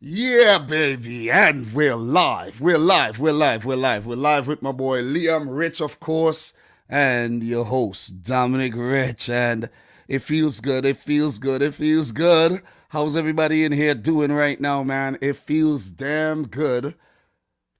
Yeah, baby, and we're live. We're live with my boy Liam Rich, of course, and your host Dominic Rich. And it feels good. It feels good. It feels good. How's everybody in here doing right now, man? It feels damn good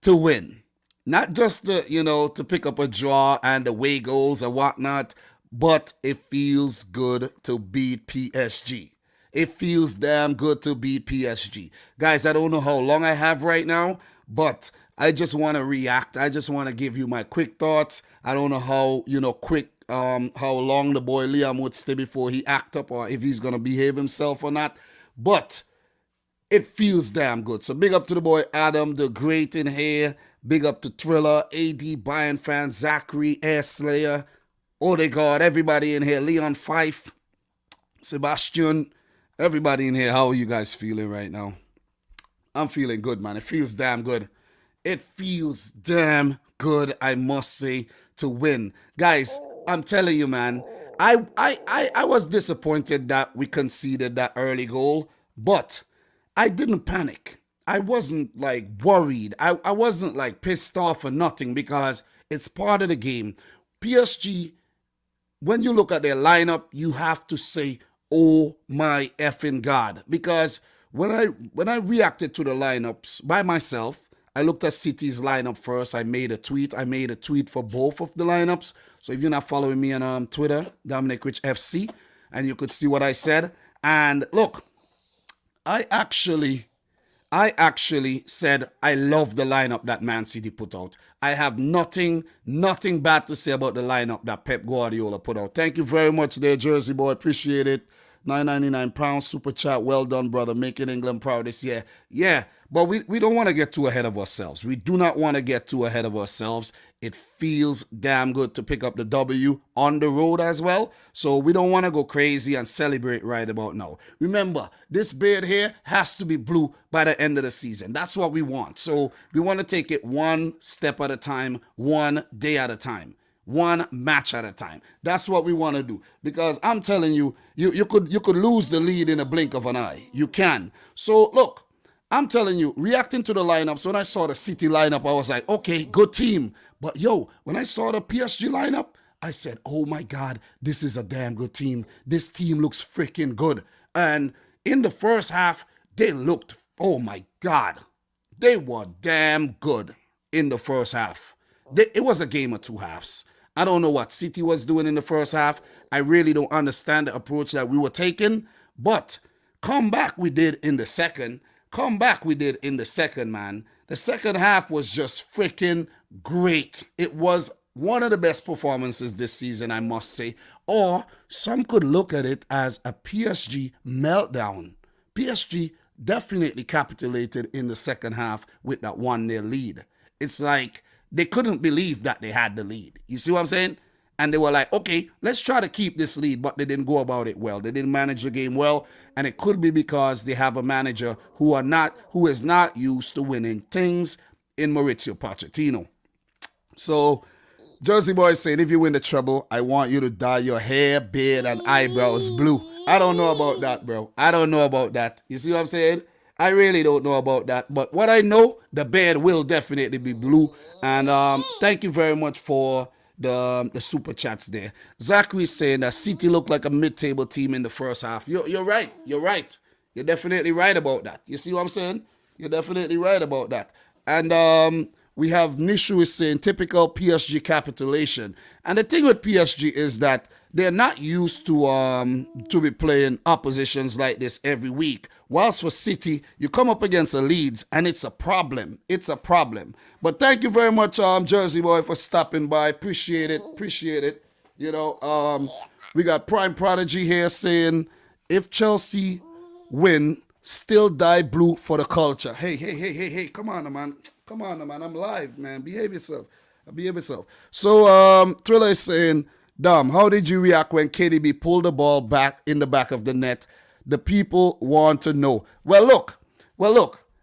to win. Not just to pick up a draw and away goals or whatnot, but it feels good to beat PSG. It feels damn good to beat PSG. Guys, I don't know how long I have right now, but I just want to react. I just want to give you my quick thoughts. I don't know how, how long the boy Liam would stay before he act up or if he's going to behave himself or not. But it feels damn good. So big up to the boy Adam, the great in here. Big up to Thriller, AD, Bayern fan, Zachary, Air Slayer, Odegaard, everybody in here, Leon Fife, Sebastian, everybody in here. How are you guys feeling right now? I'm feeling good, man. It feels damn good. It feels damn good, I must say, to win. Guys, I'm telling you, man, I was disappointed that we conceded that early goal, but I didn't panic. I wasn't like worried. I wasn't like pissed off or nothing because it's part of the game. PSG, when you look at their lineup, you have to say, "Oh my effing God," because when I reacted to the lineups by myself, I looked at City's lineup first. I made a tweet. I made a tweet for both of the lineups. So if you're not following me on Twitter, Dominic Rich FC, and you could see what I said. And look, I actually I actually said I love the lineup that Man City put out. I have nothing bad to say about the lineup that Pep Guardiola put out. Thank you very much there, Jersey boy. Appreciate it. £9.99 super chat. Well done, brother. Making England proud this year. Yeah, but we don't want to get too ahead of ourselves. We do not want to get too ahead of ourselves. It feels damn good to pick up the W on the road as well. So we don't want to go crazy and celebrate right about now. Remember, this beard here has to be blue by the end of the season. That's what we want. So we want to take it one step at a time, one day at a time. One match at a time. That's what we want to do. Because I'm telling you, you could lose the lead in a blink of an eye. You can. So look, I'm telling you, reacting to the lineups, when I saw the City lineup, I was like, okay, good team. But yo, when I saw the PSG lineup, I said, oh my God, this is a damn good team. This team looks freaking good. And in the first half, they looked, oh my God, they were damn good in the first half. It was a game of two halves. I don't know what City was doing in the first half. I really don't understand the approach that we were taking. But come back we did in the second. Come back we did in the second, man. The second half was just freaking great. It was one of the best performances this season, I must say. Or some could look at it as a PSG meltdown. PSG definitely capitulated in the second half with that 1-0 lead. It's like they couldn't believe that they had the lead. You see what I'm saying? And they were like, okay, let's try to keep this lead, but they didn't go about it well. They didn't manage the game well, and it could be because they have a manager who is not used to winning things in Maurizio Pochettino. So, Jersey Boy saying, if you win the treble, I want you to dye your hair, beard, and eyebrows blue. I don't know about that, bro. I don't know about that. You see what I'm saying? I really don't know about that. But what I know, the beard will definitely be blue. And thank you very much for the super chats there. Zachary saying that City looked like a mid-table team in the first half. You're right. You're right. You're definitely right about that. You see what I'm saying? You're definitely right about that. And we have Nishu is saying typical PSG capitulation. And the thing with PSG is that they're not used to be playing oppositions like this every week. Whilst for City, you come up against a Leeds and it's a problem. It's a problem. But thank you very much, Jersey Boy, for stopping by. Appreciate it. Appreciate it. You know, we got Prime Prodigy here saying, if Chelsea win, still die blue for the culture. Hey, come on, man. Come on, man. I'm live, man. Behave yourself. Behave yourself. So, Thriller is saying, Dom, how did you react when KDB pulled the ball back in the back of the net? The people want to know. Well, look.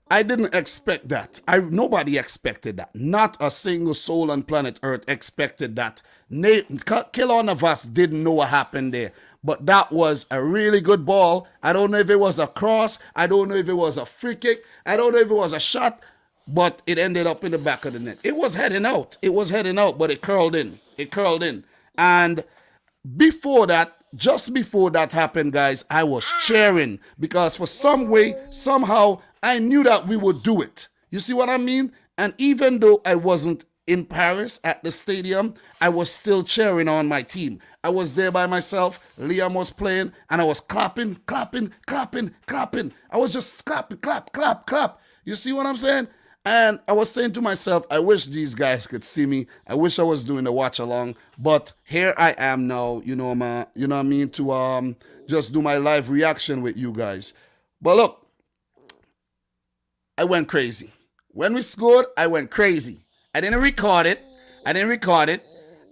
I didn't expect that. Nobody expected that. Not a single soul on planet Earth expected that. Keylor Navas didn't know what happened there. but that was a really good ball. I don't know if it was a cross. I don't know if it was a free kick. I don't know if it was a shot, but it ended up in the back of the net. It was heading out. It was heading out, but it curled in. It curled in. And before that, just before that happened, guys, I was cheering because for some way, somehow, I knew that we would do it. You see what I mean? And even though I wasn't in Paris at the stadium, I was still cheering on my team. I was there by myself. Liam was playing, and I was clapping, clapping, clapping, clapping. I was just clapping, clap, clap, clap. You see what I'm saying? And I was saying to myself, I wish these guys could see me. I wish I was doing the watch along. But here I am now, you know what I mean, to just do my live reaction with you guys. But look, I went crazy. When we scored, I went crazy. I didn't record it.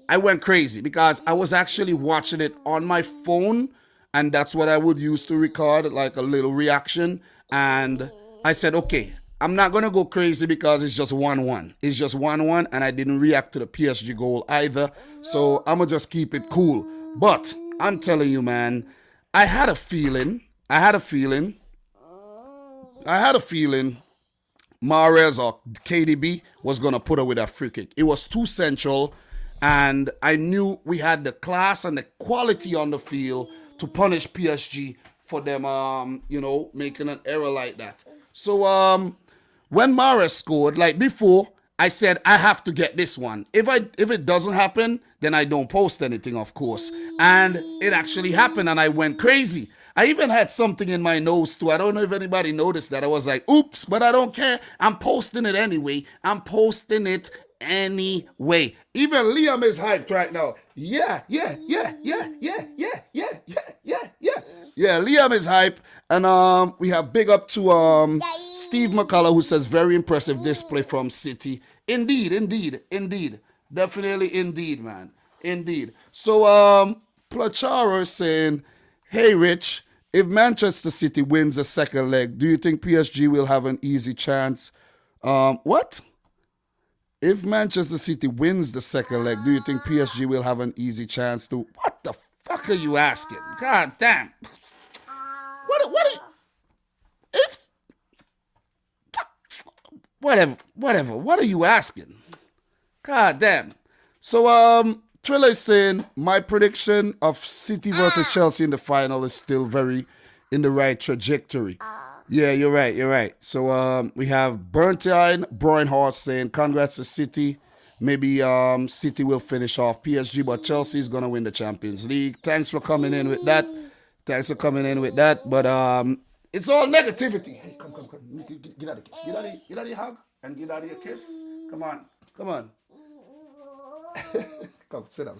I went crazy because I was actually watching it on my phone, and that's what I would use to record, like a little reaction. And I said, okay, I'm not going to go crazy because it's just 1-1. It's just 1-1, and I didn't react to the PSG goal either. So I'm going to just keep it cool. But I'm telling you, man, I had a feeling Mahrez or KDB was going to put her with a free kick. It was too central, and I knew we had the class and the quality on the field to punish PSG for them, making an error like that. So when Mahrez scored, like before, I said, I have to get this one. If it doesn't happen, then I don't post anything, of course. And it actually happened, and I went crazy. I even had something in my nose too. I don't know if anybody noticed that. I was like, oops, but I don't care. I'm posting it anyway. Even Liam is hyped right now. Yeah. Yeah, Liam is hype. And we have big up to Steve McCullough, who says, very impressive display from City. Indeed. Definitely indeed, man. Indeed. So Placharo is saying, hey, Rich, if Manchester City wins the second leg, do you think PSG will have an easy chance? What? If Manchester City wins the second leg, do you think PSG will have an easy chance to... What the fuck are you asking? God damn. Whatever. What are you asking? God damn. So, Triller is saying, my prediction of City versus Chelsea in the final is still very in the right trajectory. Yeah, you're right. So we have Bernstein Broinhorst saying, congrats to City. Maybe City will finish off PSG, but Chelsea is going to win the Champions League. Thanks for coming in with that. But it's all negativity. Hey, come. Get out of the kiss. Get out of your hug and get out of your kiss. Come on. Come, sit down.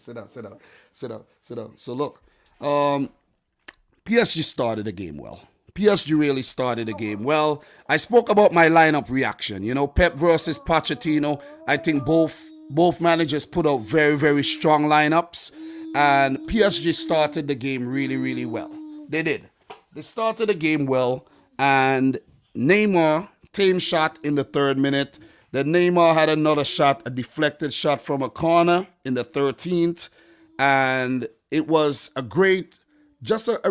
So look, PSG started the game well. PSG really started the game well. I spoke about my lineup reaction. You know, Pep versus Pochettino. I think both managers put out very, very strong lineups. And PSG started the game really, really well. They did. They started the game well. And Neymar, tame shot in the 3rd minute. Then Neymar had another shot, a deflected shot from a corner in the 13th. And it was a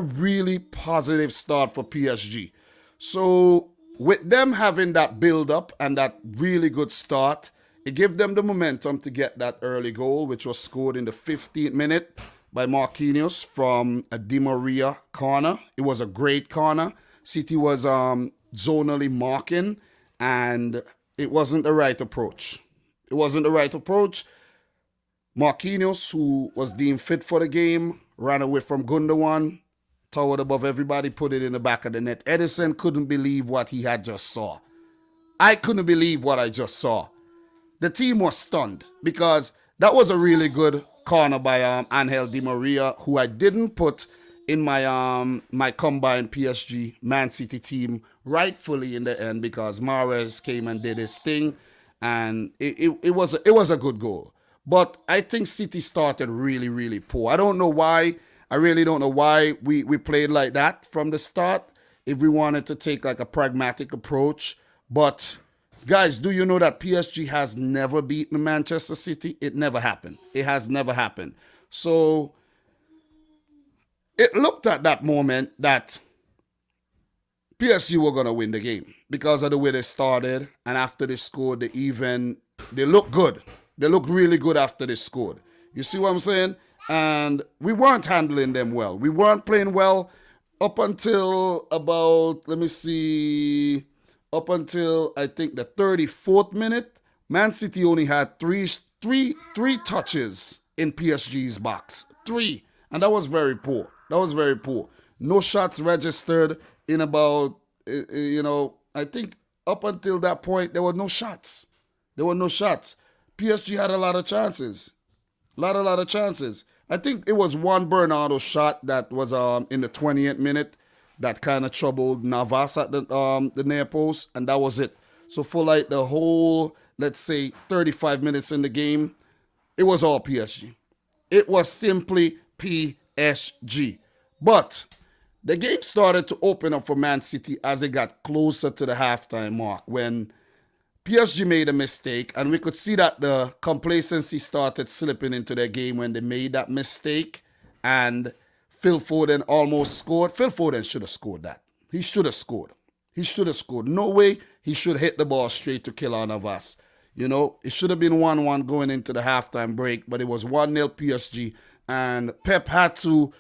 really positive start for PSG. So with them having that build-up and that really good start, it gave them the momentum to get that early goal, which was scored in the 15th minute by Marquinhos from a Di Maria corner. It was a great corner. City was zonally marking, and it wasn't the right approach. Marquinhos, who was deemed fit for the game, ran away from Gundogan, towered above everybody, put it in the back of the net. Edison couldn't believe what he had just saw. I couldn't believe what I just saw. The team was stunned because that was a really good corner by Angel Di Maria, who I didn't put in my combined PSG Man City team rightfully in the end because Mahrez came and did his thing, and it was a good goal. But I think City started really, really poor. I don't know why. I really don't know why we played like that from the start. If we wanted to take like a pragmatic approach, but guys, do you know that PSG has never beaten Manchester City? It never happened. It has never happened. So It looked at that moment that PSG were going to win the game because of the way they started. And after they scored, they looked good. They looked really good after they scored. You see what I'm saying? And we weren't handling them well. We weren't playing well up until about, let me see, up until I think the 34th minute. Man City only had three touches in PSG's box. Three. And that was very poor. That was very poor. No shots registered in about, I think up until that point, there were no shots. There were no shots. PSG had a lot of chances. Lot of chances. I think it was one Bernardo shot that was in the 20th minute that kind of troubled Navas at the near post, and that was it. So for like the whole, let's say, 35 minutes in the game, it was all PSG. It was simply PSG. But the game started to open up for Man City as it got closer to the halftime mark when PSG made a mistake, and we could see that the complacency started slipping into their game when they made that mistake, and Phil Foden almost scored. Phil Foden should have scored that. He should have scored. He should have scored. No way he should hit the ball straight to Kylian Navas. It should have been 1-1 going into the halftime break, but it was 1-0 PSG, and Pep had to,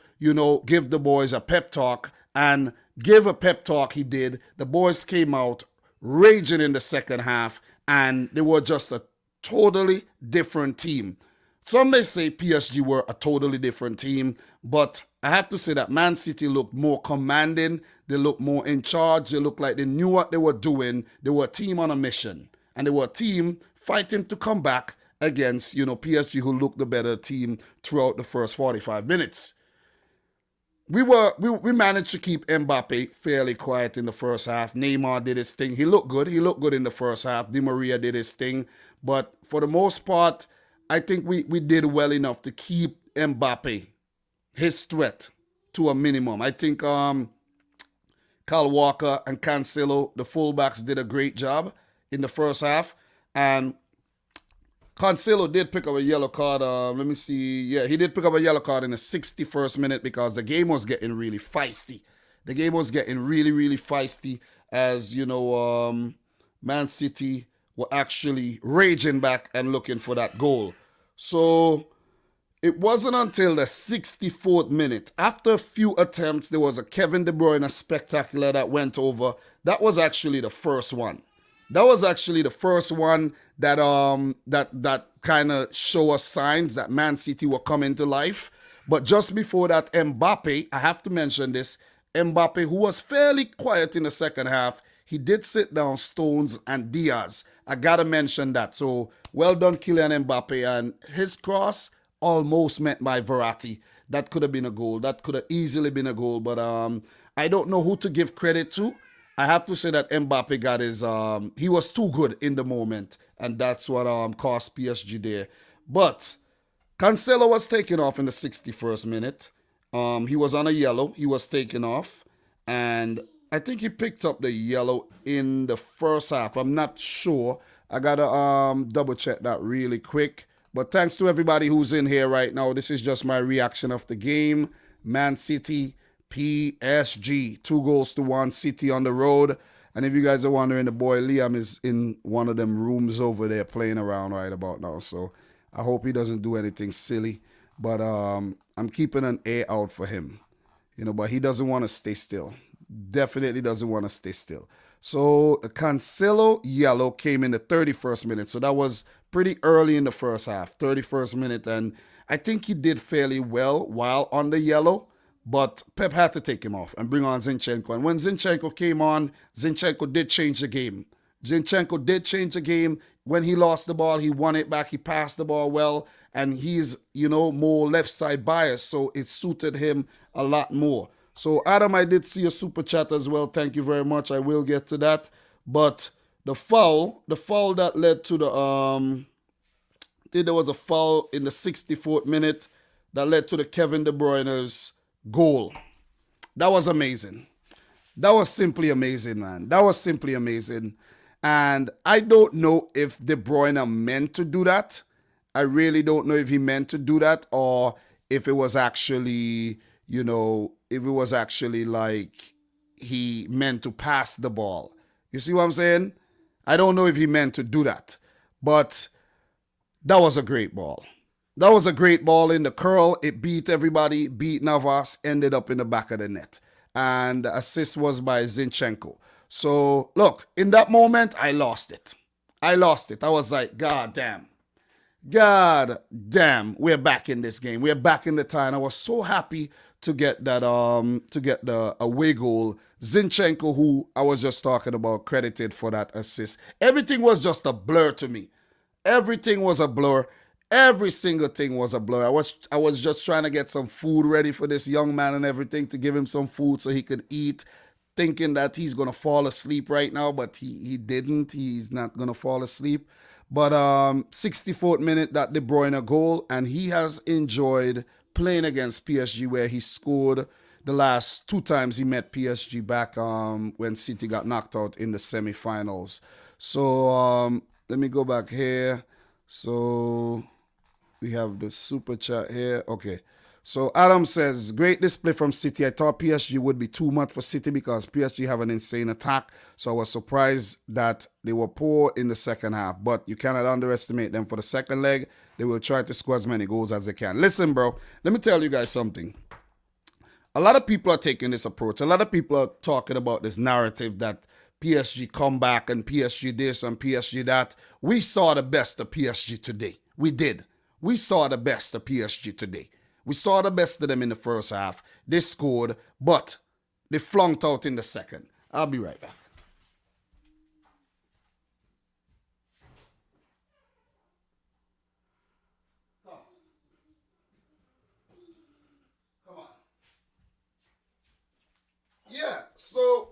give the boys a pep talk, and give a pep talk he did. The boys came out raging in the second half, and they were just a totally different team. Some may say PSG were a totally different team, but I have to say that Man City looked more commanding. They looked more in charge. They looked like they knew what they were doing. They were a team on a mission, and they were a team fighting to come back against, PSG, who looked the better team throughout the first 45 minutes. We managed to keep Mbappe fairly quiet in the first half. Neymar did his thing. He looked good. He looked good in the first half. Di Maria did his thing. But for the most part, I think we did well enough to keep Mbappe, his threat, to a minimum. I think Kyle Walker and Cancelo, the fullbacks, did a great job in the first half. And Cancelo did pick up a yellow card. Let me see. Yeah, he did pick up a yellow card in the 61st minute because the game was getting really feisty. The game was getting really, really feisty as, Man City were actually raging back and looking for that goal. So it wasn't until the 64th minute, after a few attempts, there was a Kevin De Bruyne spectacular that went over. That was actually the first one. That was actually the first one that that kind of show us signs that Man City were coming to life. But just before that, Mbappe, I have to mention this, Mbappe, who was fairly quiet in the second half, he did sit down Stones and Diaz. I gotta mention that. So well done, Kylian Mbappe, and his cross almost met by Verratti. That could have been a goal. That could have easily been a goal. But I don't know who to give credit to. I have to say that Mbappe got his, he was too good in the moment, and that's what cost PSG there. But Cancelo was taken off in the 61st minute. He was on a yellow. He was taken off, and I think he picked up the yellow in the first half. I'm not sure. I got to double check that really quick. But thanks to everybody who's in here right now. This is just my reaction of the game. Man City, PSG, 2-1, City on the road. And if you guys are wondering, the boy Liam is in one of them rooms over there playing around right about now. So I hope he doesn't do anything silly. But I'm keeping an eye out for him. But he doesn't want to stay still. Definitely doesn't want to stay still. So Cancelo yellow came in the 31st minute. So that was pretty early in the first half, 31st minute. And I think he did fairly well while on the yellow. But Pep had to take him off and bring on Zinchenko. And when Zinchenko came on, Zinchenko did change the game. Zinchenko did change the game. When he lost the ball, he won it back. He passed the ball well. And he's, more left side biased. So it suited him a lot more. So, Adam, I did see a super chat as well. Thank you very much. I will get to that. But the foul that led to the, I think there was a foul in the 64th minute that led to the Kevin De Bruyne's goal. That was amazing. That was simply amazing, man. That was simply amazing. And I don't know if De Bruyne meant to do that. I really don't know if he meant to do that or if it was actually, if it was actually like he meant to pass the ball. You see what I'm saying? I don't know if he meant to do that, but that was a great ball. That was a great ball in the curl. It beat everybody, beat Navas, ended up in the back of the net. And the assist was by Zinchenko. So, look, in that moment, I lost it. I was like, God damn. God damn, we're back in this game. We're back in the tie. And I was so happy to get that to get the away goal. Zinchenko, who I was just talking about, credited for that assist. Everything was just a blur to me. Everything was a blur. Every single thing was a blur. I was just trying to get some food ready for this young man and everything, to give him some food so he could eat, thinking that he's gonna fall asleep right now, but he didn't. He's not gonna fall asleep. But 64th minute, that De Bruyne goal, and he has enjoyed playing against PSG, where he scored the last 2 times he met PSG back when City got knocked out in the semifinals. So let me go back here. So we have the super chat here. Okay. So Adam says, great display from City. I thought PSG would be too much for City because PSG have an insane attack. So I was surprised that they were poor in the second half. But you cannot underestimate them for the second leg. They will try to score as many goals as they can. Listen, bro, let me tell you guys something. A lot of people are taking this approach. A lot of people are talking about this narrative that PSG come back and PSG this and PSG that. We saw the best of PSG today. We did. We saw the best of PSG today. We saw the best of them in the first half. They scored, but they flunked out in the second. I'll be right back. Come on. Yeah, so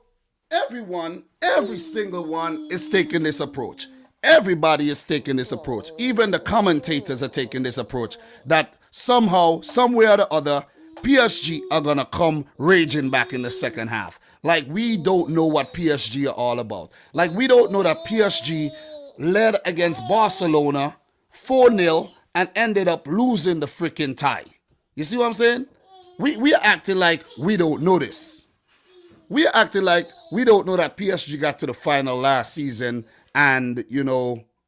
every single one is taking this approach. Everybody is taking this approach. Even the commentators are taking this approach, that somehow, somewhere or the other, PSG are going to come raging back in the second half. Like, we don't know what PSG are all about. Like, we don't know that PSG led against Barcelona 4-0 and ended up losing the freaking tie. You see what I'm saying? We are acting like we don't know this. We are acting like we don't know that PSG got to the final last season and,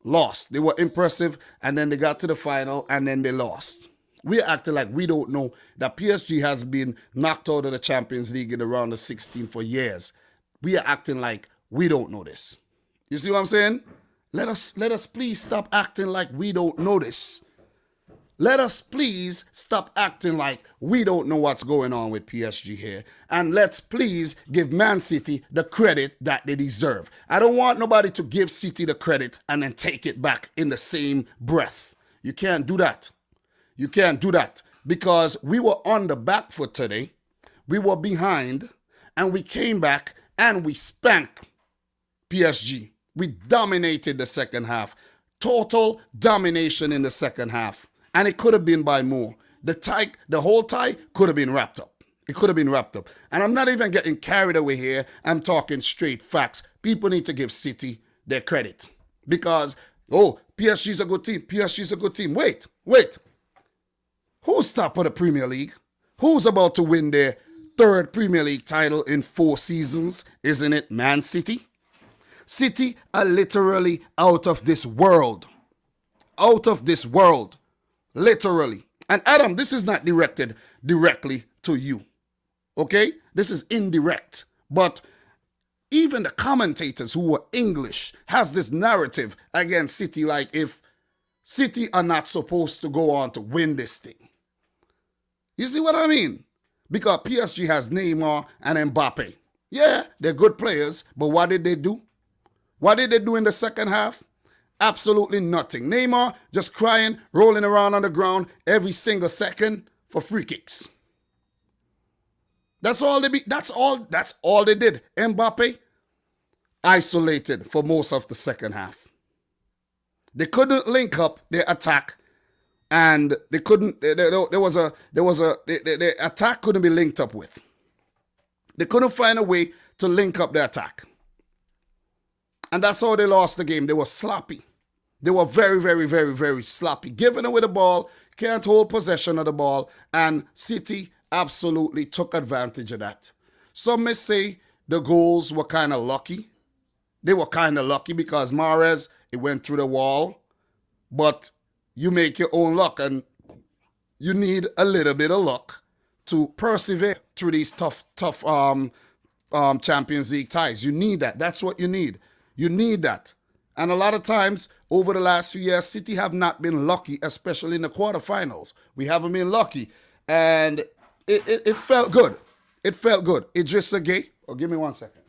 lost. They were impressive, and then they got to the final, and then they lost. We're acting like we don't know that PSG has been knocked out of the Champions League in the round of 16 for years. We are acting like we don't know this. You see what I'm saying? Let us please stop acting like we don't know this. Let us please stop acting like we don't know what's going on with PSG here. And let's please give Man City the credit that they deserve. I don't want nobody to give City the credit and then take it back in the same breath. You can't do that. You can't do that, because we were on the back foot today. We were behind, and we came back and we spanked PSG. We dominated the second half. Total domination in the second half. And it could have been by more. The whole tie could have been wrapped up. It could have been wrapped up. And I'm not even getting carried away here. I'm talking straight facts. People need to give City their credit. Because, PSG's a good team. PSG's a good team. Wait. Who's top of the Premier League? Who's about to win their 3rd Premier League title in 4 seasons? Isn't it Man City? City are literally out of this world. Out of this world. Literally. And Adam, this is not directed directly to you. Okay? This is indirect. But even the commentators who were English has this narrative against City, like if City are not supposed to go on to win this thing. You see what I mean? Because PSG has Neymar and Mbappe. Yeah, they're good players, but what did they do? What did they do in the second half? Absolutely nothing. Neymar just crying, rolling around on the ground every single second for free kicks. That's all they did. Mbappe isolated for most of the second half. They couldn't link up their attack, and they couldn't. The attack couldn't be linked up with. They couldn't find a way to link up the attack, and that's how they lost the game. They were sloppy. They were very, very, very, very sloppy. Giving away the ball, can't hold possession of the ball, and City absolutely took advantage of that. Some may say the goals were kind of lucky. They were kind of lucky because Mahrez, it went through the wall. But you make your own luck, and you need a little bit of luck to persevere through these tough Champions League ties. You need that. That's what you need. You need that. And a lot of times over the last few years, City have not been lucky, especially in the quarterfinals. We haven't been lucky. And it felt good. It felt good. Idrissa Gueye. Oh, give me 1 second.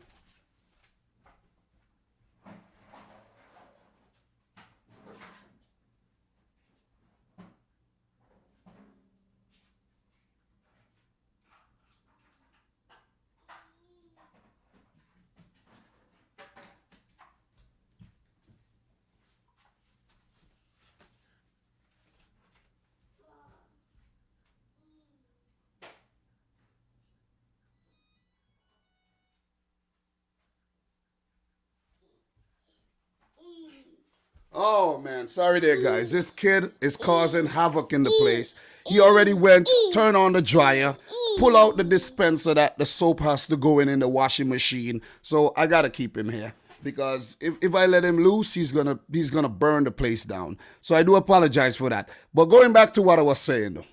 Oh man, sorry there guys. This kid is causing havoc in the place. He already went, turn on the dryer, pull out the dispenser that the soap has to go in the washing machine. So I gotta keep him here because if I let him loose, he's gonna burn the place down. So I do apologize for that. But going back to what I was saying though.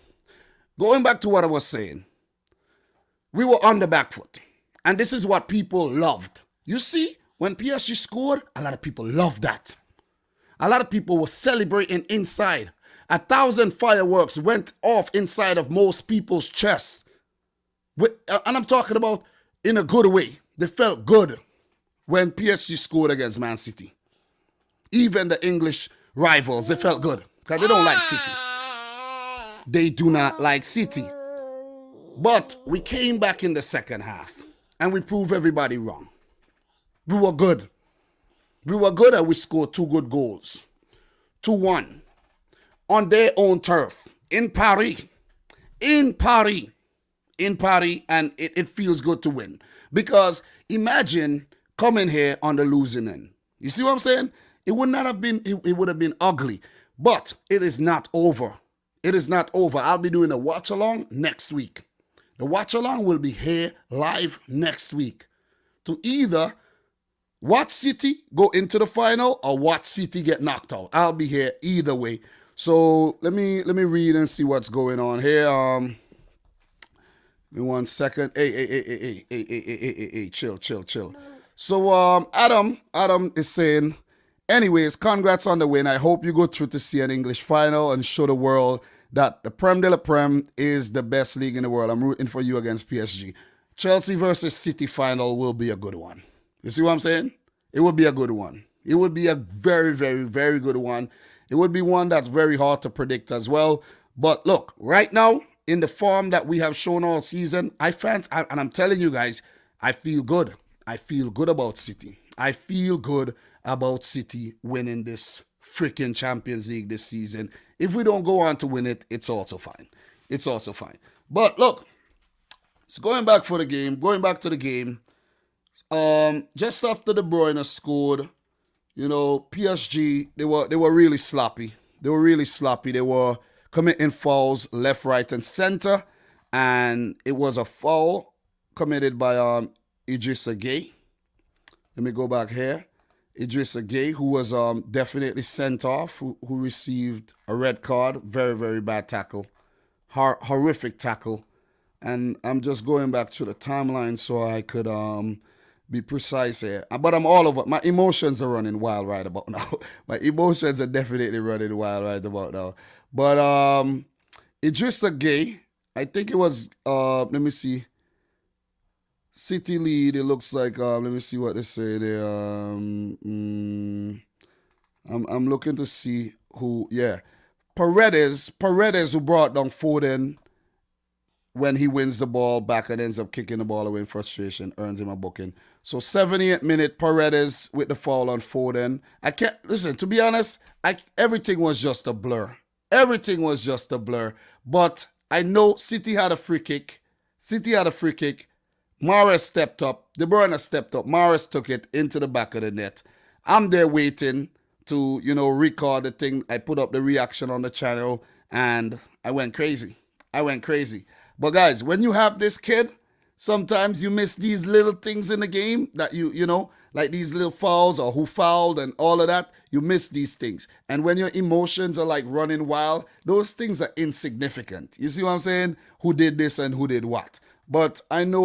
Going back to what I was saying. We were on the back foot. And this is what people loved. You see, when PSG scored, a lot of people loved that. A lot of people were celebrating inside. 1,000 fireworks went off inside of most people's chests. And I'm talking about in a good way. They felt good when PSG scored against Man City. Even the English rivals, they felt good because they don't like City. They do not like City. But we came back in the second half and we proved everybody wrong. We were good. We were good and we scored 2 good goals. 2-1 on their own turf in Paris. In Paris. In Paris, and it feels good to win. Because imagine coming here on the losing end. You see what I'm saying? It would not have been, it would have been ugly. But it is not over. It is not over. I'll be doing a watch along next week. The watch along will be here live next week to either watch City go into the final or watch City get knocked out. I'll be here either way. So let me read and see what's going on here. Give me 1 second. Hey, chill. So Adam is saying, anyways, congrats on the win. I hope you go through to see an English final and show the world that the Prem de la Prem is the best league in the world. I'm rooting for you against PSG. Chelsea versus City final will be a good one. You see what I'm saying? It would be a good one. It would be a very, very, very good one. It would be one that's very hard to predict as well. But look, right now, in the form that we have shown all season, and I'm telling you guys, I feel good. I feel good about City. I feel good about City winning this freaking Champions League this season. If we don't go on to win it, it's also fine. It's also fine. But look, so going back to the game, just after De Bruyne scored, PSG, they were really sloppy. They were committing fouls left, right, and center. And it was a foul committed by Idrissa Gueye. Let me go back here. Idrissa Gueye, who was definitely sent off, who received a red card. Very, very bad tackle. Horrific tackle. And I'm just going back to the timeline so I could be precise here. But I'm all over. My emotions are running wild right about now. My emotions are definitely running wild right about now. But Idrissa Gueye, I think it was, let me see. City lead, it looks like, let me see what they say there. I'm looking to see who, Paredes, who brought down Foden when he wins the ball back and ends up kicking the ball away in frustration, earns him a booking. So 78th minute, Paredes with the foul on Foden. To be honest, everything was just a blur. But I know City had a free kick. Mahrez stepped up. De Bruyne stepped up. Mahrez took it into the back of the net. I'm there waiting to, record the thing. I put up the reaction on the channel and I went crazy. But guys, when you have this kid, sometimes you miss these little things in the game that you know, like these little fouls or who fouled and all of that. You miss these things. And when your emotions are like running wild, those things are insignificant. You see what I'm saying? Who did this and who did what? But I know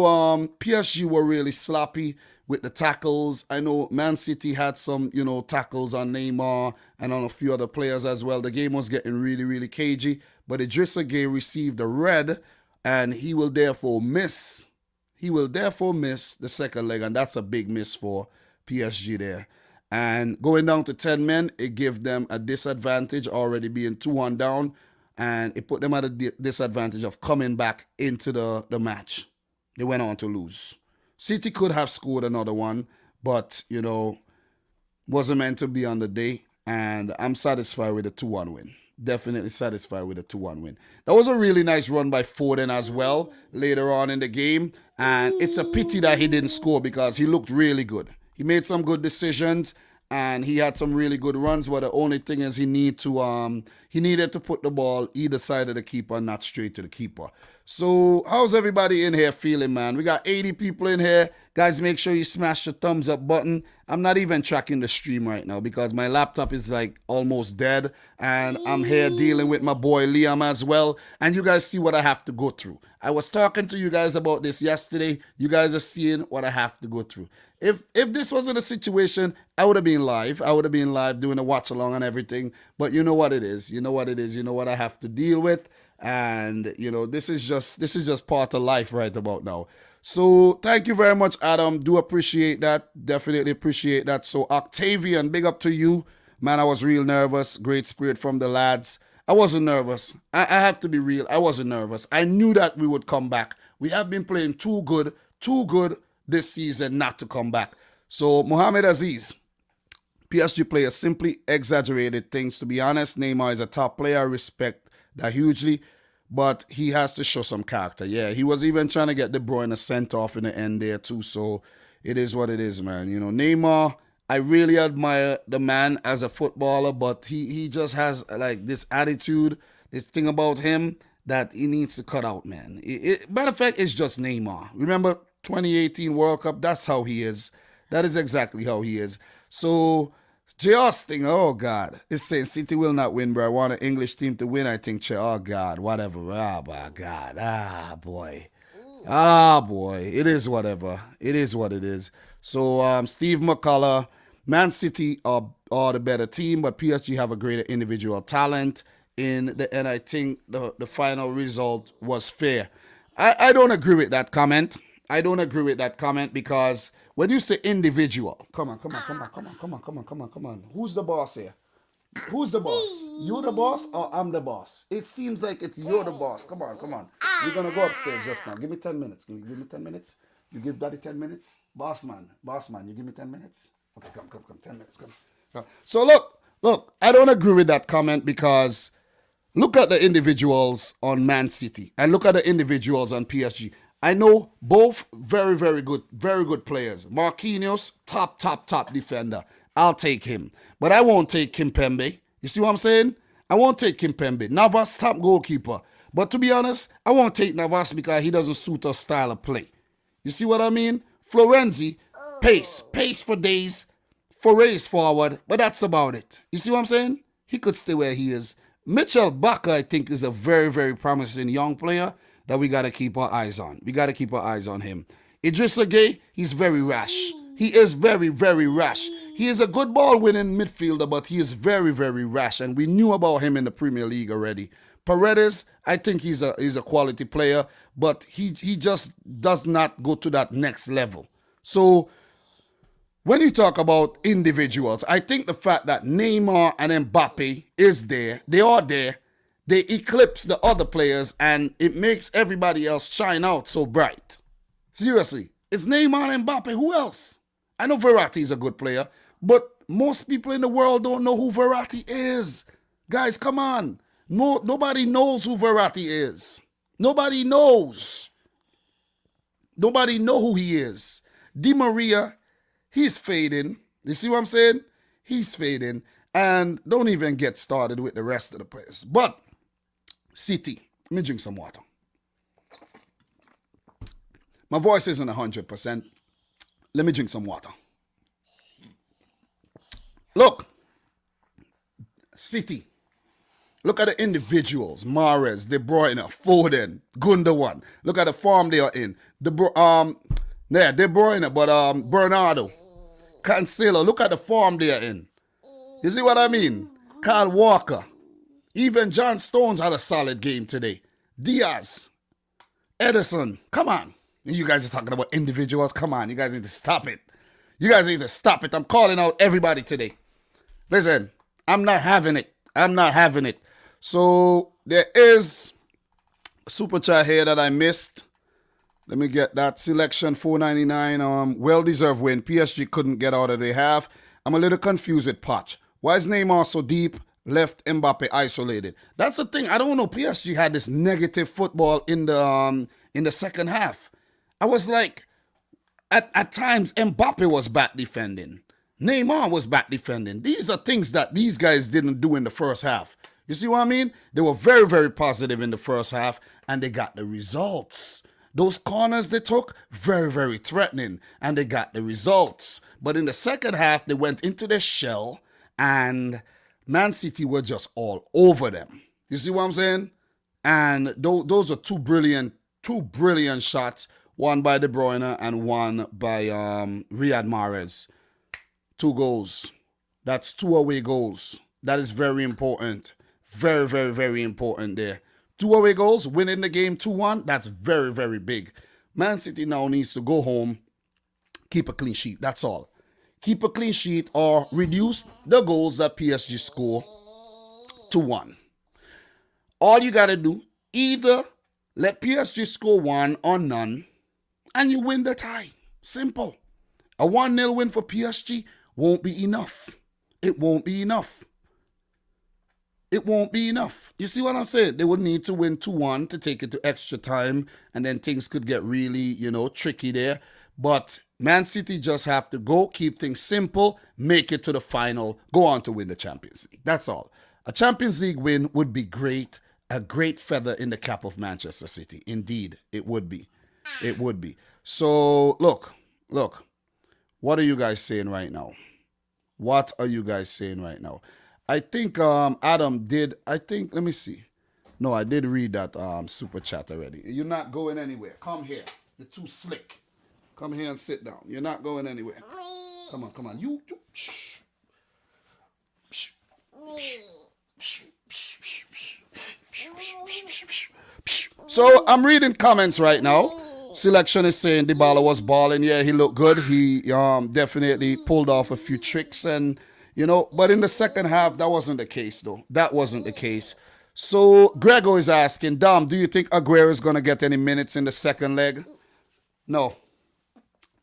PSG were really sloppy with the tackles. I know Man City had some, tackles on Neymar and on a few other players as well. The game was getting really, really cagey. But Idrissa Gueye received a red, and he will therefore miss. He will therefore miss the second leg, and that's a big miss for PSG there. And going down to 10 men, it gave them a disadvantage, already being 2-1 down, and it put them at a disadvantage of coming back into the match. They went on to lose. City could have scored another one, but, wasn't meant to be on the day, and I'm satisfied with the 2-1 win. Definitely satisfied with a 2-1 win. That was a really nice run by Foden as well later on in the game. And it's a pity that he didn't score because he looked really good. He made some good decisions and he had some really good runs. But the only thing is he needed to put the ball either side of the keeper, not straight to the keeper. So how's everybody in here feeling, man? We got 80 people in here. Guys, make sure you smash the thumbs up button. I'm not even tracking the stream right now because my laptop is like almost dead. And I'm here dealing with my boy Liam as well. And you guys see what I have to go through. I was talking to you guys about this yesterday. You guys are seeing what I have to go through. If this wasn't a situation, I would have been live. I would have been live doing a watch along and everything. But you know what it is. You know what it is. You know what I have to deal with. And, this is just part of life right about now. So thank you very much, Adam. Do appreciate that. Definitely appreciate that. So Octavian, big up to you. Man, I was real nervous. Great spirit from the lads. I wasn't nervous. I have to be real. I wasn't nervous. I knew that we would come back. We have been playing too good this season not to come back. So Mohamed Aziz, PSG players simply exaggerated things. To be honest, Neymar is a top player. I respect that hugely, but he has to show some character. Yeah, he was even trying to get De Bruyne sent off in the end there too, so it is what it is, man. Neymar, I really admire the man as a footballer, but he just has like this attitude, this thing about him that he needs to cut out, man. Matter of fact, it's just Neymar. Remember 2018 World Cup? That's how he is. That is exactly how he is. So J. Austin, oh God, it's saying City will not win, bro. I want an English team to win. I think, oh God, whatever. Ah, my God, boy. It is whatever. It is what it is. So Steve McCullough, Man City are the better team, but PSG have a greater individual talent. And I think the final result was fair. I don't agree with that comment. I don't agree with that comment because when you say individual, come on. Who's the boss here? Who's the boss? You the boss or I'm the boss? It seems like it's you're the boss. Come on. We're gonna go upstairs just now. Give me 10 minutes. Give me 10 minutes. You give daddy 10 minutes? Boss man, you give me 10 minutes? Okay, come. 10 minutes, come. So look, I don't agree with that comment because look at the individuals on Man City and look at the individuals on PSG. I know both very, very good players. Marquinhos, top defender. I'll take him. But I won't take Kimpembe. You see what I'm saying? I won't take Kimpembe. Navas, top goalkeeper. But to be honest, I won't take Navas because he doesn't suit our style of play. You see what I mean? Florenzi, pace for days, for race forward, but that's about it. You see what I'm saying? He could stay where he is. Mitchell Bakker, I think, is a very, very promising young player that we got to keep our eyes on. We got to keep our eyes on him. Idrissa Gueye, he's very rash. He is very, very rash. He is a good ball-winning midfielder, but he is very, very rash, and we knew about him in the Premier League already. Paredes, I think he's a quality player, but he just does not go to that next level. So when you talk about individuals, I think the fact that Neymar and Mbappe is there, they are there, they eclipse the other players and it makes everybody else shine out so bright. Seriously, it's Neymar and Mbappe. Who else? I know Verratti is a good player, but most people in the world don't know who Verratti is. Guys, come on. No, nobody knows who Verratti is. Nobody knows. Nobody know who he is. Di Maria, he's fading. You see what I'm saying? He's fading. And don't even get started with the rest of the players. But City, let me drink some water. My voice isn't 100%. Let me drink some water. Look, City. Look at the individuals. Mahrez, De Bruyne, Foden, Gundogan. Look at the form they are in. De Bruyne, but Bernardo, Cancelo. Look at the form they are in. You see what I mean? Kyle Walker. Even John Stones had a solid game today. Diaz, Edison. Come on. You guys are talking about individuals. Come on. You guys need to stop it. You guys need to stop it. I'm calling out everybody today. Listen, I'm not having it. I'm not having it. So there is a super chat here that I missed. Let me get that. Selection $4.99. Well-deserved win. PSG couldn't get out of their half. I'm a little confused with Poch. Why is Neymar so deep? Left Mbappe isolated. That's the thing. I don't know. PSG had this negative football in the second half. I was like, at times Mbappe was back defending. Neymar was back defending. These are things that these guys didn't do in the first half. You see what I mean? They were very, very positive in the first half, and they got the results. Those corners they took, very, very threatening, and they got the results. But in the second half, they went into their shell, and Man City were just all over them. You see what I'm saying? And those are two brilliant shots, one by De Bruyne and one by Riyad Mahrez. 2 goals. That's 2 away goals. That is very important. Very, very, very important there. 2 away goals, winning the game 2-1, that's very, very big. Man City now needs to go home, keep a clean sheet. That's all. Keep a clean sheet or reduce the goals that PSG score to 1. All you got to do, either let PSG score 1 or none, and you win the tie. Simple. A 1-0 win for PSG won't be enough. It won't be enough. It won't be enough. You see what I'm saying? They would need to win 2-1 to take it to extra time, and then things could get really, tricky there. But Man City just have to go, keep things simple, make it to the final, go on to win the Champions League. That's all. A Champions League win would be great, a great feather in the cap of Manchester City. Indeed, it would be. It would be. So, look. What are you guys saying right now? What are you guys saying right now? I think Adam did, let me see. No, I did read that super chat already. You're not going anywhere. Come here. You're too slick. Come here and sit down. You're not going anywhere. Come on. You. So I'm reading comments right now. Selection is saying Dybala was balling. Yeah, he looked good. He definitely pulled off a few tricks and, but in the second half, that wasn't the case, though. That wasn't the case. So Grego is asking, Dom, do you think Aguero is going to get any minutes in the second leg? No,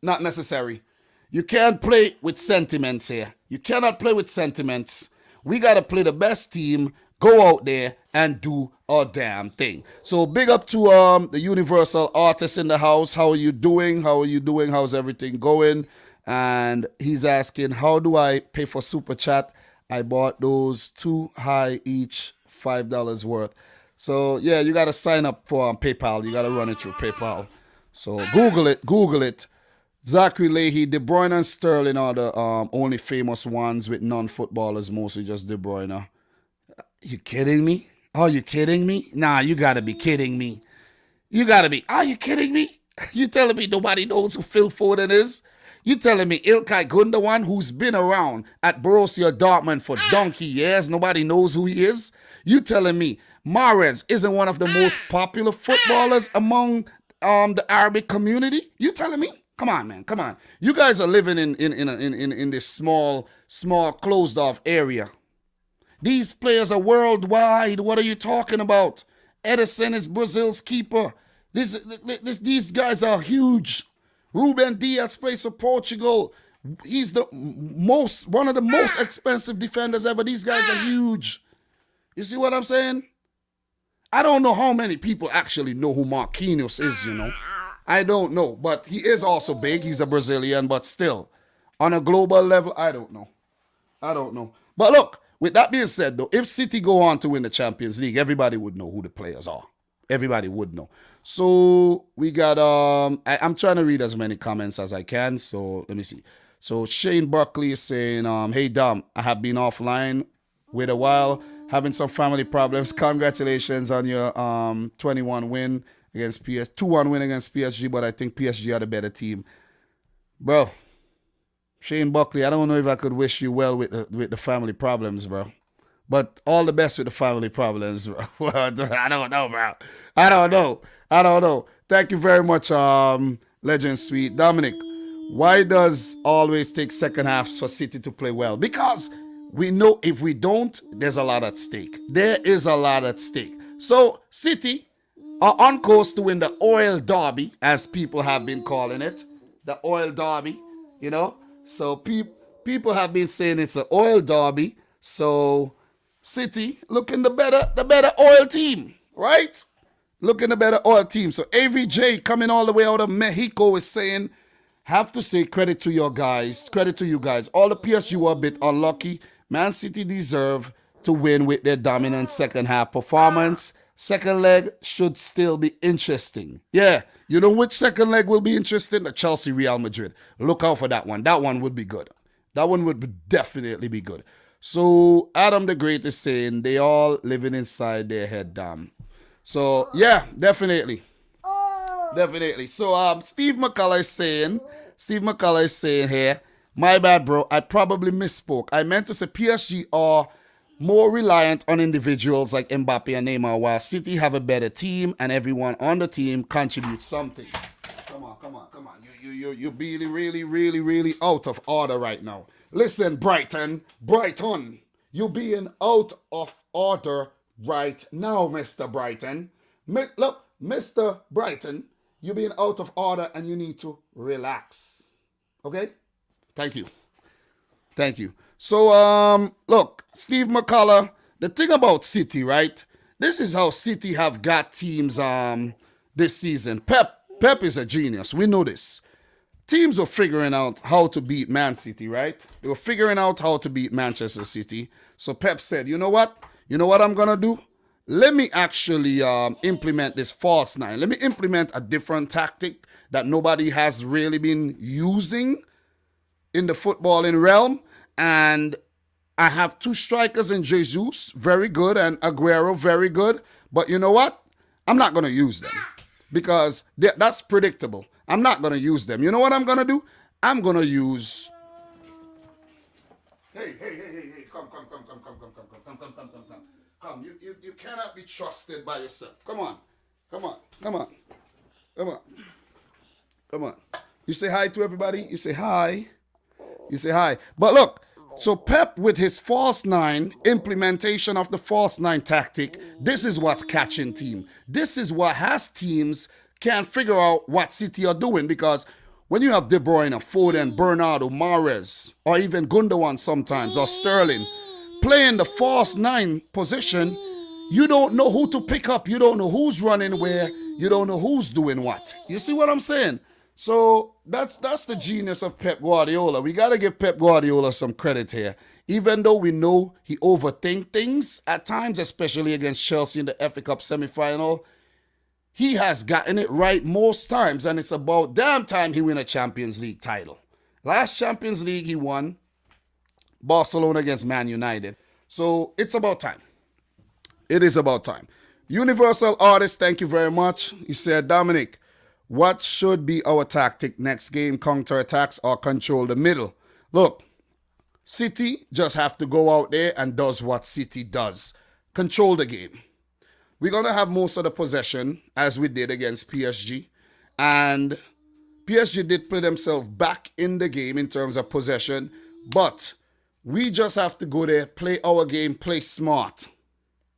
not necessary. You can't play with sentiments here. You cannot play with sentiments. We got to play the best team, go out there and do a damn thing. So big up to the Universal Artist in the house. How are you doing? How's everything going? And he's asking, how do I pay for Super Chat? I bought those 2 high each, $5 worth. So yeah, you got to sign up for PayPal. You got to run it through PayPal. So Google it. Zachary Leahy, De Bruyne and Sterling are the only famous ones, with non-footballers, mostly just De Bruyne. You kidding me? Are you kidding me? Nah, you got to be kidding me. Are you kidding me? You telling me nobody knows who Phil Foden is? You telling me Ilkay Gundogan, who's been around at Borussia Dortmund for donkey years, nobody knows who he is? You telling me Mahrez isn't one of the most popular footballers among the Arabic community? You telling me? Come on, man. Come on. You guys are living in this small, closed off area. These players are worldwide. What are you talking about? Edison is Brazil's keeper. These guys are huge. Ruben Diaz plays for Portugal. He's one of the most expensive defenders ever. These guys are huge. You see what I'm saying? I don't know how many people actually know who Marquinhos is, I don't know, but he is also big. He's a Brazilian, but still, on a global level, I don't know. But look, with that being said, though, if City go on to win the Champions League, everybody would know who the players are. Everybody would know. So we got I'm trying to read as many comments as I can. So let me see. So Shane Buckley is saying, hey Dom, I have been offline with a while, having some family problems. Congratulations on your 21 win against 2-1 win against PSG, but I think PSG are the better team. Bro, Shane Buckley, I don't know if I could wish you well with the family problems, bro. But all the best with the family problems, bro. I don't know, bro. I don't know. I don't know. Thank you very much, Legend Sweet. Dominic, why does always take second halves for City to play well? Because we know if we don't, there's a lot at stake. There is a lot at stake. So City are on course to win the Oil Derby, as people have been calling it. The Oil Derby, you know. So people have been saying it's an Oil Derby. So City looking the better oil team, right? Looking the better oil team. So AVJ coming all the way out of Mexico is saying, have to say credit to your guys, credit to you guys. All the PSG were a bit unlucky. Man City deserve to win with their dominant second half performance. Second leg should still be interesting. Yeah, you know which second leg will be interesting? The Chelsea Real Madrid. Look out for that one. That one would be good. That one would definitely be good. So Adam the Great is saying they all living inside their head, damn. So yeah, definitely. Definitely. So Steve McCullough is saying here, my bad, bro. I probably misspoke. I meant to say PSG are more reliant on individuals like Mbappe and Neymar, while City have a better team and everyone on the team contributes something. Come on. You're being really out of order right now. Listen, Brighton, you're being out of order right now, Mr. Brighton. Look, Mr. Brighton, you're being out of order and you need to relax. Okay? Thank you. So, look, Steve McCullough, the thing about City, right? This is how City have got teams this season. Pep is a genius. We know this. Teams were figuring out how to beat Man City, right? They were figuring out how to beat Manchester City. So Pep said, you know what? You know what I'm going to do? Let me actually implement this false nine. Let me implement a different tactic that nobody has really been using in the footballing realm. And I have two strikers in Jesus, very good, and Aguero, very good. But you know what? I'm not going to use them because that's predictable. I'm not going to use them. You know what I'm going to do? I'm going to use... Hey, come. Come. You cannot be trusted by yourself. Come on. You say hi to everybody. You say hi. But look, so Pep with his false nine, implementation of the false nine tactic, this is what's catching team. This is what has teams can't figure out what City are doing, because when you have De Bruyne, Foden, Bernardo, Mahrez, or even Gundogan sometimes, or Sterling, playing the false nine position, you don't know who to pick up. You don't know who's running where. You don't know who's doing what. You see what I'm saying? So that's the genius of Pep Guardiola. We got to give Pep Guardiola some credit here. Even though we know he overthinks things at times, especially against Chelsea in the FA Cup semi-final, he has gotten it right most times, and it's about damn time he win a Champions League title. Last Champions League he won, Barcelona against Man United. So it's about time. It is about time. Universal Artist, thank you very much. He said, Dominic, what should be our tactic next game? Counter-attacks or control the middle? Look, City just have to go out there and does what City does. Control the game. We're going to have most of the possession as we did against PSG. And PSG did put themselves back in the game in terms of possession. But we just have to go there, play our game, play smart.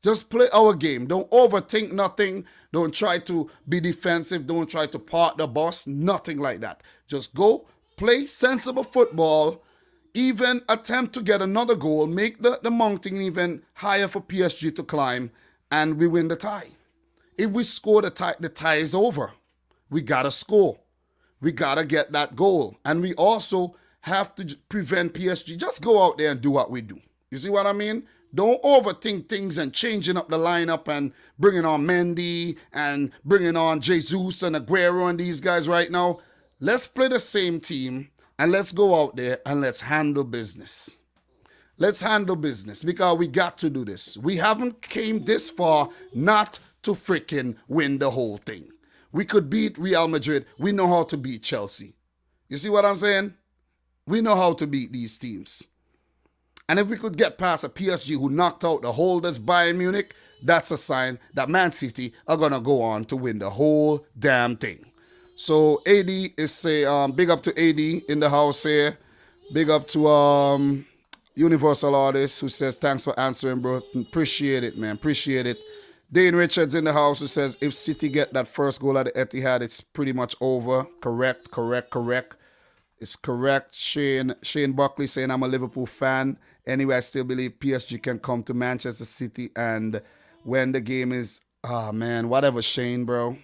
Just play our game. Don't overthink nothing. Don't try to be defensive. Don't try to park the bus. Nothing like that. Just go, play sensible football. Even attempt to get another goal. Make the mountain even higher for PSG to climb. And we win the tie. If we score the tie is over. We got to score. We got to get that goal. And we also have to prevent PSG. Just go out there and do what we do. You see what I mean? Don't overthink things and changing up the lineup and bringing on Mendy and bringing on Jesus and Aguero and these guys right now. Let's play the same team and let's go out there and let's handle business. Let's handle business because we got to do this. We haven't came this far not to freaking win the whole thing. We could beat Real Madrid. We know how to beat Chelsea. You see what I'm saying? We know how to beat these teams. And if we could get past a PSG who knocked out the holders Bayern Munich, that's a sign that Man City are going to go on to win the whole damn thing. So AD is say, big up to AD in the house here. Big up to Universal Artist who says, thanks for answering, bro. Appreciate it, man. Appreciate it. Dane Richards in the house who says, if City get that first goal at the Etihad, it's pretty much over. Correct. It's correct. Shane Buckley saying, I'm a Liverpool fan. Anyway, I still believe PSG can come to Manchester City. And when the game is, man, whatever, Shane, bro.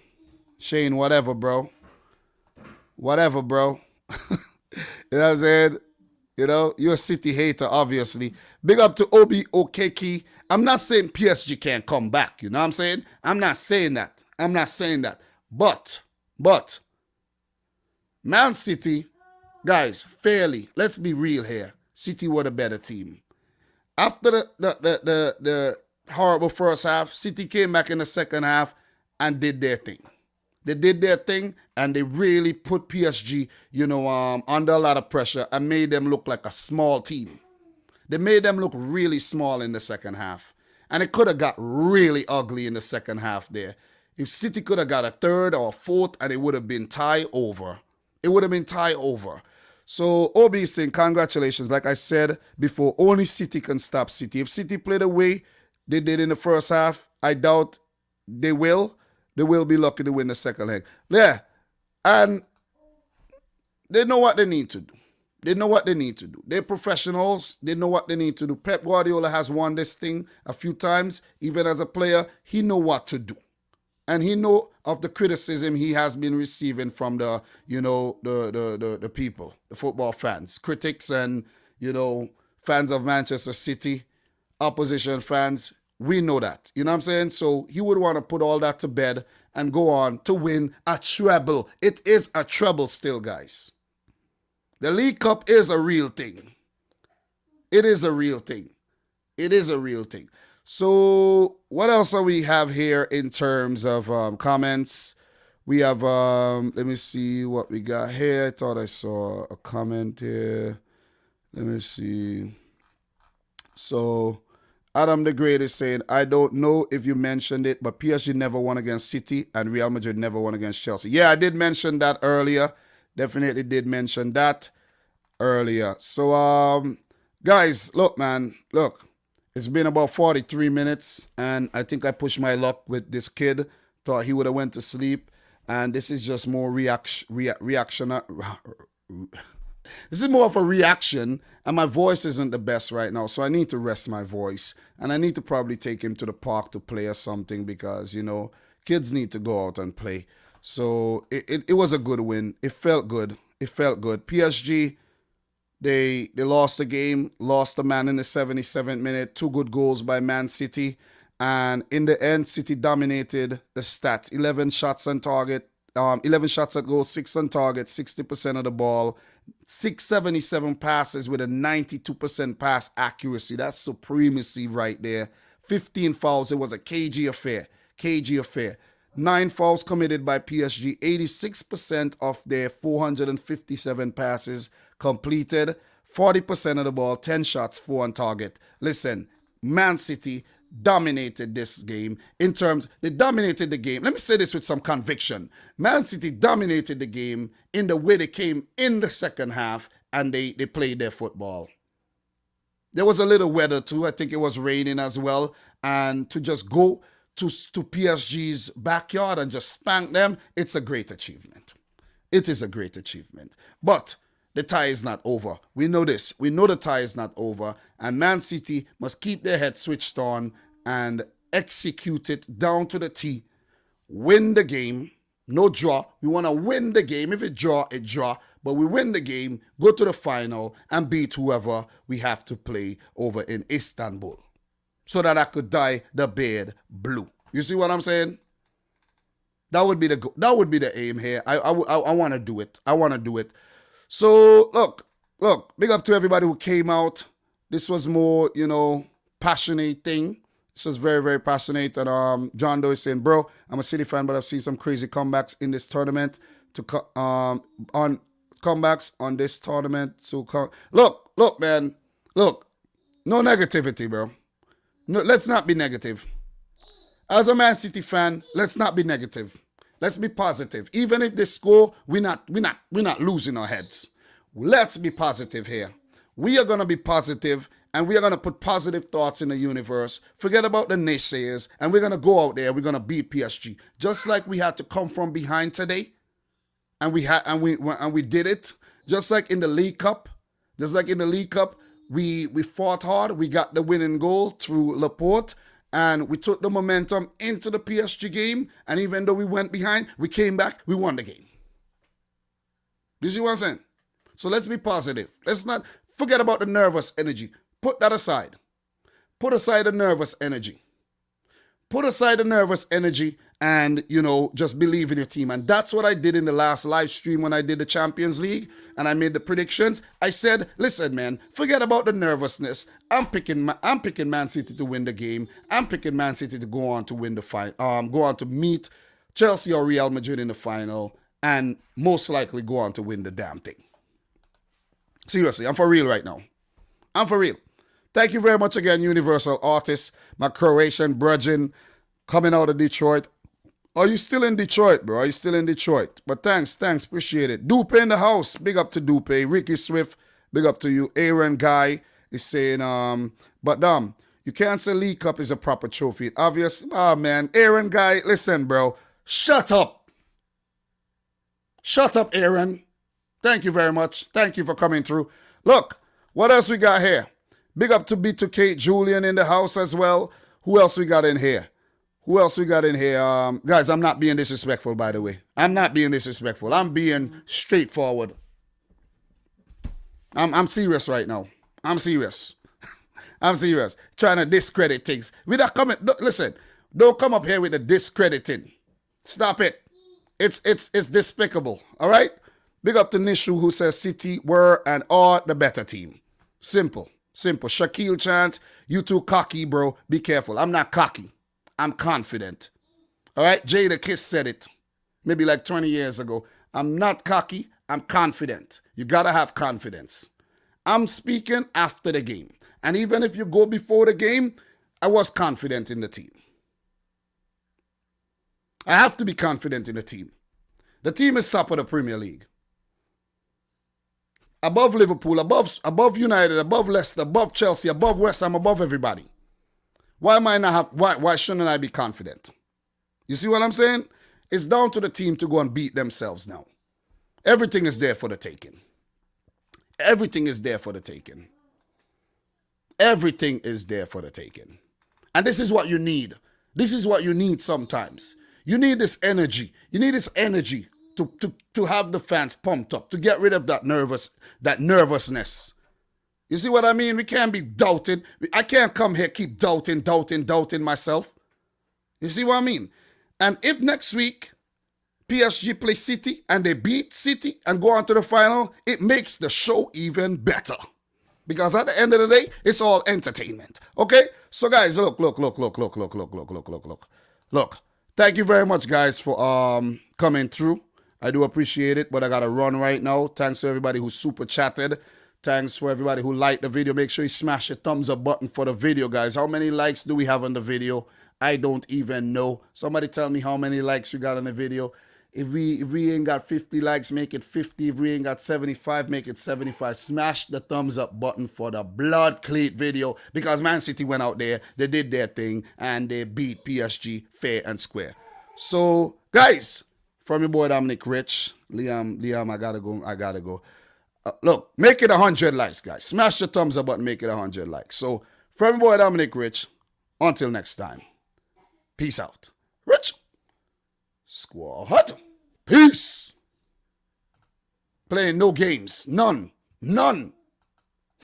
Shane, whatever, bro. Whatever, bro. You know what I'm saying? You know, you're a City hater, obviously. Big up to Obi Okeki. I'm not saying PSG can't come back. You know what I'm saying? I'm not saying that. But, Man City, guys, fairly, let's be real here. City were the better team. After the horrible first half, City came back in the second half and did their thing. They did their thing and they really put PSG, under a lot of pressure and made them look like a small team. They made them look really small in the second half. And it could have got really ugly in the second half there. If City could have got a third or a fourth and it would have been tie over. So Obi is saying, congratulations. Like I said before, only City can stop City. If City play the way they did in the first half, I doubt they will. They will be lucky to win the second leg. Yeah. And they know what they need to do. They're professionals. They know what they need to do. Pep Guardiola has won this thing a few times. Even as a player, he know what to do. And he know of the criticism he has been receiving from the people, the football fans, critics and, fans of Manchester City, opposition fans. We know that. You know what I'm saying? So he would want to put all that to bed and go on to win a treble. It is a treble still, guys. The League Cup is a real thing. It is a real thing. So what else do we have here in terms of comments? We have, let me see what we got here. I thought I saw a comment here. Let me see. So Adam the Great is saying, I don't know if you mentioned it, but PSG never won against City and Real Madrid never won against Chelsea. Yeah, I did mention that earlier. Definitely did mention that earlier. So, guys, look, it's been about 43 minutes, and I think I pushed my luck with this kid. Thought he would have went to sleep, and this is just more reaction. This is more of a reaction, and my voice isn't the best right now, so I need to rest my voice, and I need to probably take him to the park to play or something because, kids need to go out and play. So it was a good win. It felt good. PSG, they lost the game, lost the man in the 77th minute, 2 good goals by Man City, and in the end, City dominated the stats. 11 shots on target, 11 shots at goal, 6 on target, 60% of the ball, 677 passes with a 92% pass accuracy. That's supremacy right there. 15 fouls. It was a cagey affair. 9 fouls committed by PSG. 86% of their 457 passes completed. 40% of the ball, 10 shots, 4 on target. Listen, Man City dominated this game they dominated the game. Let me say this with some conviction. Man City dominated the game in the way they came in the second half and they played their football. There was a little weather too. I think it was raining as well. And to just go to PSG's backyard and just spank them, it's a great achievement. It is a great achievement. But the tie is not over. We know this. We know the tie is not over. And Man City must keep their head switched on and execute it down to the T. Win the game. No draw. We want to win the game. If it draw, it draw. But we win the game, go to the final, and beat whoever we have to play over in Istanbul. so that I could dye the beard blue. You see what I'm saying? That would be the aim here. I want to do it. I want to do it. So look, big up to everybody who came out. This was more, passionate thing. This was very, very passionate. And John Doe is saying, bro, I'm a City fan, but I've seen some crazy comebacks in this tournament. On comebacks on this tournament. Look, man. Look, no negativity, bro. No, let's not be negative. As a Man City fan, let's not be negative. Let's be positive. Even if they score, we're not losing our heads. Let's be positive here. We are gonna be positive, and we are gonna put positive thoughts in the universe. Forget about the naysayers, and we're gonna go out there. We're gonna beat PSG, just like we had to come from behind today, and we did it. Just like in the League Cup, we fought hard. We got the winning goal through Laporte. And we took the momentum into the PSG game. And even though we went behind, we came back, we won the game. You see what I'm saying? So let's be positive. Let's not forget about the nervous energy. Put that aside. Put aside the nervous energy. Put aside the nervous energy and, just believe in your team. And that's what I did in the last live stream when I did the Champions League and I made the predictions. I said, listen, man, forget about the nervousness. I'm picking Man City to win the game. I'm picking Man City to go on to win the final, go on to meet Chelsea or Real Madrid in the final and most likely go on to win the damn thing. Seriously, I'm for real right now. I'm for real. Thank you very much again, Universal Artists, my Croatian brethren coming out of Detroit. Are you still in Detroit, bro? Are you still in Detroit? But thanks, appreciate it. Dupe in the house, big up to Dupe. Ricky Swift, big up to you. Aaron Guy is saying, you can't say League Cup is a proper trophy. Obvious, man. Aaron Guy, listen, bro. Shut up. Shut up, Aaron. Thank you very much. Thank you for coming through. Look, what else we got here? Big up to B2K, Julian in the house as well. Who else we got in here? Guys, I'm not being disrespectful, by the way. I'm not being disrespectful. I'm being straightforward. I'm serious right now. I'm serious. I'm serious. Trying to discredit things. Listen, don't come up here with the discrediting. Stop it. It's despicable. All right? Big up to Nishu who says City were and are the better team. Simple. Shaquille Chant, you too cocky, bro. Be careful. I'm not cocky. I'm confident. All right? Jada Kiss said it maybe like 20 years ago. I'm not cocky. I'm confident. You got to have confidence. I'm speaking after the game. And even if you go before the game, I was confident in the team. I have to be confident in the team. The team is top of the Premier League. Above Liverpool, above United, above Leicester, above Chelsea, above West Ham, above everybody. Why shouldn't I be confident? You see what I'm saying? It's down to the team to go and beat themselves now. Everything is there for the taking. Everything is there for the taking. Everything is there for the taking. And this is what you need. This is what you need sometimes. You need this energy. You need this energy to have the fans pumped up, to get rid of that nervousness. You see what I mean? We can't be doubting. I can't come here keep doubting myself. You see what I mean? And if next week PSG play City and they beat City and go on to the final, it makes the show even better. Because at the end of the day, it's all entertainment. Okay? So guys, look. Look. Thank you very much, guys, for coming through. I do appreciate it, but I got to run right now. Thanks to everybody who super chatted. Thanks for everybody who liked the video. Make sure you smash the thumbs up button for the video, guys. How many likes do we have on the video? I don't even know. Somebody tell me how many likes we got on the video. If we ain't got 50 likes, make it 50. If we ain't got 75, make it 75. Smash the thumbs up button for the blood cleat video because Man City went out there, they did their thing, and they beat PSG fair and square. So, guys, from your boy Dominic Rich, Liam, I gotta go. Look, make it 100 likes, guys. Smash the thumbs up button, make it 100 likes. So, from your boy Dominic Rich, until next time, peace out. Rich, squad. Peace. Playing no games. None.